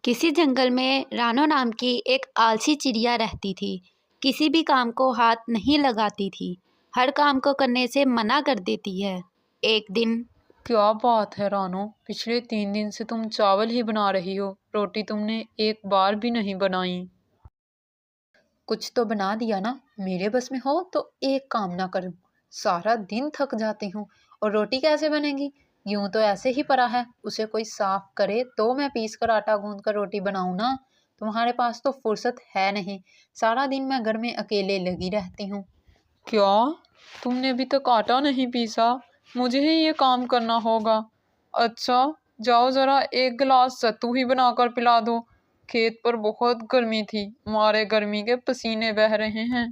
किसी जंगल में रानो नाम की एक आलसी चिड़िया रहती थी। किसी भी काम को हाथ नहीं लगाती थी। हर काम को करने से मना कर देती है। एक दिन क्या बात है रानो, पिछले 3 दिन से तुम चावल ही बना रही हो, रोटी तुमने एक बार भी नहीं बनाई। कुछ तो बना दिया ना, मेरे बस में हो तो एक काम ना करूं। सारा दिन थक जाती हूँ और रोटी कैसे बनेगी। यूं तो ऐसे ही पड़ा है, उसे कोई साफ करे तो मैं पीस कर आटा गूंद कर रोटी बनाऊं ना। तुम्हारे पास तो फुर्सत है नहीं, सारा दिन मैं घर में अकेले लगी रहती हूँ। क्या, तुमने अभी तक आटा नहीं पीसा? मुझे ही ये काम करना होगा। अच्छा, जाओ जरा एक गिलास सत्तू ही बनाकर पिला दो। खेत पर बहुत गर्मी थी, मारे गर्मी के पसीने बह रहे हैं।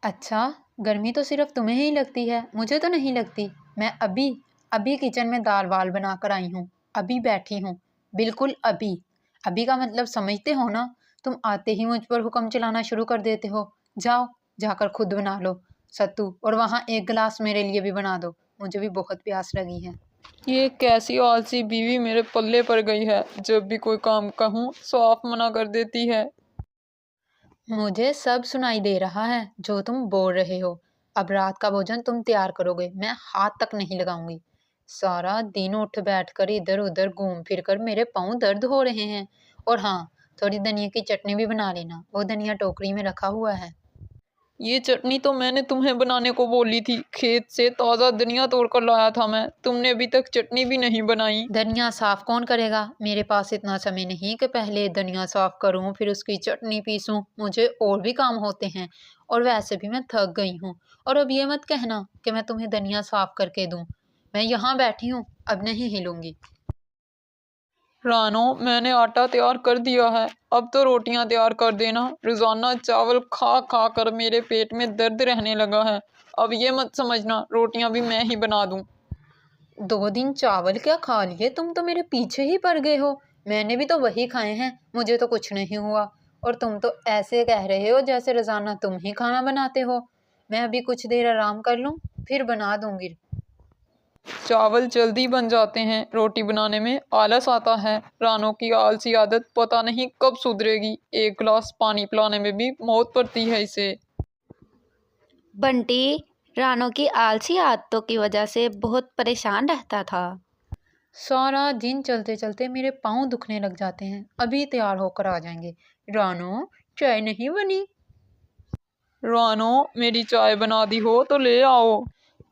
अच्छा, गर्मी तो सिर्फ तुम्हें ही लगती है, मुझे तो नहीं लगती। मैं अभी अभी किचन में दाल वाल बना कर आई हूँ। अभी बैठी हूँ, बिल्कुल अभी। अभी का मतलब समझते हो ना। तुम आते ही मुझ पर हुक्म चलाना शुरू कर देते हो। जाओ, जाकर खुद बना लो सत्तू, और वहाँ एक गिलास मेरे लिए भी बना दो, मुझे भी बहुत प्यास लगी है। ये कैसी आलसी बीवी मेरे पल्ले पड़ गई है, जब भी कोई काम कहूँ साफ मना कर देती है। मुझे सब सुनाई दे रहा है जो तुम बोल रहे हो। अब रात का भोजन तुम तैयार करोगे, मैं हाथ तक नहीं लगाऊंगी। सारा दिन उठ बैठ कर इधर उधर घूम फिर कर मेरे पाँव दर्द हो रहे हैं। और हाँ, थोड़ी धनिया की चटनी भी बना लेना, वो धनिया टोकरी में रखा हुआ है। ये चटनी तो मैंने तुम्हें बनाने को बोली थी, खेत से ताज़ा धनिया तोड़ कर लाया था मैं, तुमने अभी तक चटनी भी नहीं बनाई। धनिया साफ कौन करेगा, मेरे पास इतना समय नहीं कि पहले धनिया साफ करूं फिर उसकी चटनी पीसूं, मुझे और भी काम होते हैं। और वैसे भी मैं थक गई हूँ। और अब ये मत कहना कि मैं तुम्हें धनिया साफ करके दूं। मैं यहाँ बैठी हूँ, अब नहीं हिलूंगी। रानो, मैंने आटा तैयार कर दिया है, अब तो रोटियां तैयार कर देना। रोजाना चावल खा खा कर मेरे पेट में दर्द रहने लगा है। अब ये मत समझना रोटियां भी मैं ही बना दूं। 2 दिन चावल क्या खा लिए, तुम तो मेरे पीछे ही पड़ गए हो। मैंने भी तो वही खाए हैं, मुझे तो कुछ नहीं हुआ। और तुम तो ऐसे कह रहे हो जैसे रोजाना तुम ही खाना बनाते हो। मैं अभी कुछ देर आराम कर लूं, फिर बना दूंगी। चावल जल्दी बन जाते हैं, रोटी बनाने में आलस आता है। रानों की आलसी आदत पता नहीं कब सुधरेगी, एक गिलास पानी पिलाने में भी मौत पड़ती है इसे। बंटी रानो की आलसी आदतों की वजह से बहुत परेशान रहता था। सारा दिन चलते चलते मेरे पाँव दुखने लग जाते हैं, अभी तैयार होकर आ जाएंगे। रानो, चाय नहीं बनी? रानो, मेरी चाय बना दी हो तो ले आओ।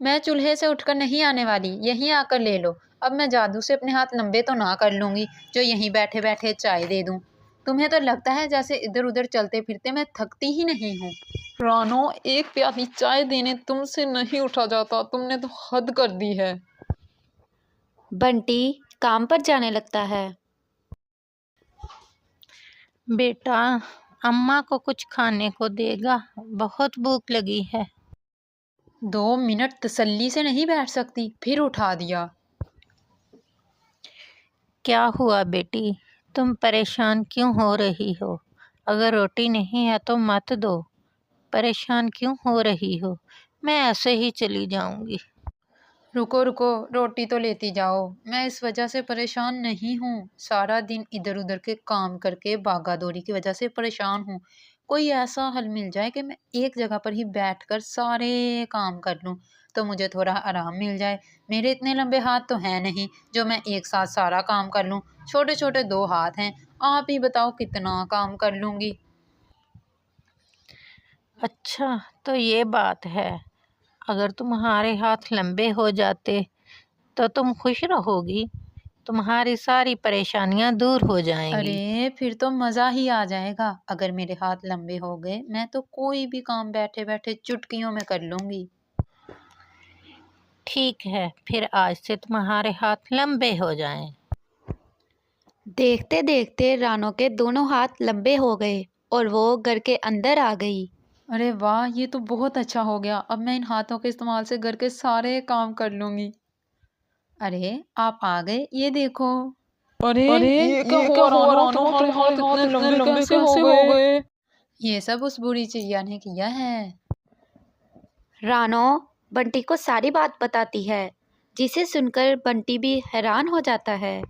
मैं चूल्हे से उठकर नहीं आने वाली, यहीं आकर ले लो। अब मैं जादू से अपने हाथ लंबे तो ना कर लूंगी जो यहीं बैठे बैठे चाय दे दूं। तुम्हें तो लगता है जैसे इधर उधर चलते फिरते मैं थकती ही नहीं हूँ। रानो, एक प्याली चाय देने तुमसे नहीं उठा जाता, तुमने तो हद कर दी है। बंटी काम पर जाने लगता है। बेटा, अम्मा को कुछ खाने को देगा, बहुत भूख लगी है। 2 मिनट तसल्ली से नहीं बैठ सकती, फिर उठा दिया। क्या हुआ बेटी, तुम परेशान क्यों हो रही हो? अगर रोटी नहीं है तो मत दो। परेशान क्यों हो रही हो? मैं ऐसे ही चली जाऊंगी। रुको रुको, रोटी तो लेती जाओ। मैं इस वजह से परेशान नहीं हूँ, सारा दिन इधर उधर के काम करके भागा दौड़ी की वजह से परेशान हूँ। कोई ऐसा हल मिल जाए कि मैं एक जगह पर ही बैठकर सारे काम कर लूँ, तो मुझे थोड़ा आराम मिल जाए। मेरे इतने लंबे हाथ तो हैं नहीं जो मैं एक साथ सारा काम कर लूँ, छोटे छोटे 2 हाथ हैं। आप ही बताओ कितना काम कर लूँगी। अच्छा, तो ये बात है। अगर तुम्हारे हाथ लंबे हो जाते तो तुम खुश रहोगी, तुम्हारी सारी परेशानियां दूर हो जाएंगी। अरे फिर तो मज़ा ही आ जाएगा। अगर मेरे हाथ लंबे हो गए, मैं तो कोई भी काम बैठे बैठे चुटकियों में कर लूँगी। ठीक है, फिर आज से तुम्हारे हाथ लंबे हो जाएं। देखते देखते रानो के दोनों हाथ लंबे हो गए और वो घर के अंदर आ गई। अरे वाह, ये तो बहुत अच्छा हो गया। अब मैं इन हाथों के इस्तेमाल से घर के सारे काम कर लूंगी। अरे, आप आ गए, ये देखो। अरे, ये क्या हुआ रानो, तुम्हारे हाथ इतने लंबे कैसे हो गए? ये सब उस बूढ़ी चिड़िया ने किया है। रानो बंटी को सारी बात बताती है, जिसे सुनकर बंटी भी हैरान हो जाता है।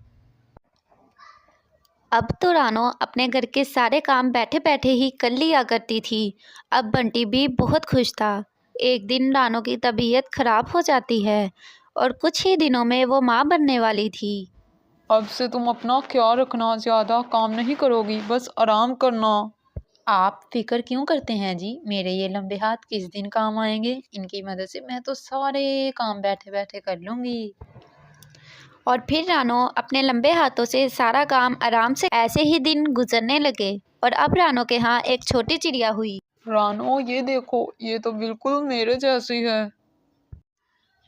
अब तो रानो अपने घर के सारे काम बैठे बैठे ही कर लिया करती थी। अब बंटी भी बहुत खुश था। एक दिन रानो की तबीयत खराब हो जाती है और कुछ ही दिनों में वो माँ बनने वाली थी। अब से तुम अपना ख्याल रखना, ज़्यादा काम नहीं करोगी, बस आराम करना। आप फिक्र क्यों करते हैं जी, मेरे ये लंबे हाथ किस दिन काम आएंगे। इनकी मदद से मैं तो सारे काम बैठे बैठे कर लूँगी। और फिर रानो अपने लंबे हाथों से सारा काम आराम से, ऐसे ही दिन गुजरने लगे। और अब रानो के यहाँ एक छोटी चिड़िया हुई। रानो ये देखो, ये तो बिल्कुल मेरे जैसी है।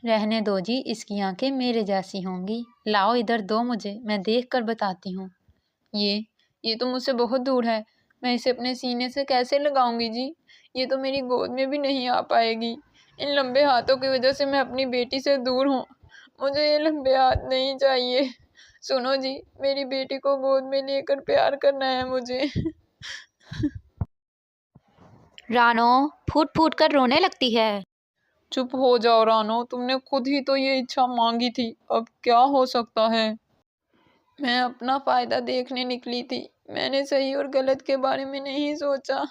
रहने दो जी, इसकी आंखें मेरे जैसी होंगी। लाओ इधर दो मुझे, मैं देख कर बताती हूँ। ये तो मुझसे बहुत दूर है, मैं इसे अपने सीने से कैसे लगाऊंगी जी। ये तो मेरी गोद में भी नहीं आ पाएगी। इन लंबे हाथों की वजह से मैं अपनी बेटी से दूर हूँ। मुझे ये लंबे हाथ नहीं चाहिए। सुनो जी, मेरी बेटी को गोद में लेकर प्यार करना है मुझे। रानो फूट फूट कर रोने लगती है। चुप हो जाओ रानो, तुमने खुद ही तो ये इच्छा मांगी थी, अब क्या हो सकता है। मैं अपना फायदा देखने निकली थी, मैंने सही और गलत के बारे में नहीं सोचा।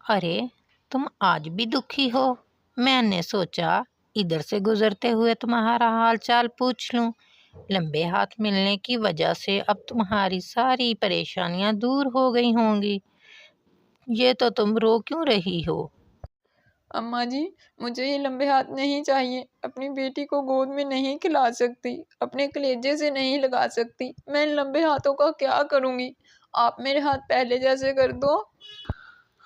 अरे, तुम आज भी दुखी हो। मैंने सोचा इधर से गुजरते हुए तुम्हारा हाल चाल पूछ लूं। लंबे हाथ मिलने की वजह से अब तुम्हारी सारी परेशानियां दूर हो गई होंगी। ये तो तुम रो क्यों रही हो? अम्मा जी, मुझे ये लंबे हाथ नहीं चाहिए। अपनी बेटी को गोद में नहीं खिला सकती, अपने कलेजे से नहीं लगा सकती। मैं इन लंबे हाथों का क्या करूँगी। आप मेरे हाथ पहले जैसे कर दो।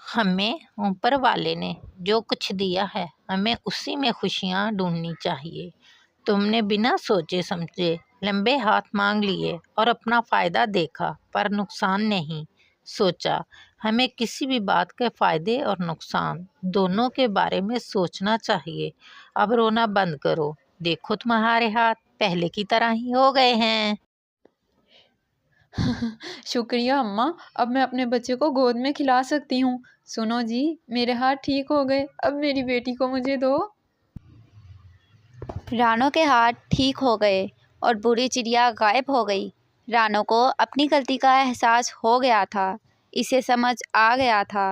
हमें ऊपर वाले ने जो कुछ दिया है, हमें उसी में खुशियाँ ढूंढनी चाहिए। तुमने बिना सोचे समझे लंबे हाथ मांग लिए और अपना फ़ायदा देखा, पर नुकसान नहीं सोचा। हमें किसी भी बात के फ़ायदे और नुकसान दोनों के बारे में सोचना चाहिए। अब रोना बंद करो, देखो तुम्हारे हाथ पहले की तरह ही हो गए हैं। शुक्रिया अम्मा, अब मैं अपने बच्चे को गोद में खिला सकती हूँ। सुनो जी, मेरे हाथ ठीक हो गए, अब मेरी बेटी को मुझे दो। रानो के हाथ ठीक हो गए और बूढ़ी चिड़िया गायब हो गई। रानो को अपनी गलती का एहसास हो गया था। इसे समझ आ गया था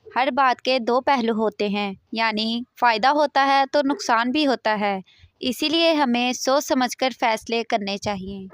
हर बात के दो पहलू होते हैं, यानी फ़ायदा होता है तो नुकसान भी होता है। इसीलिए हमें सोच समझकर फैसले करने चाहिए।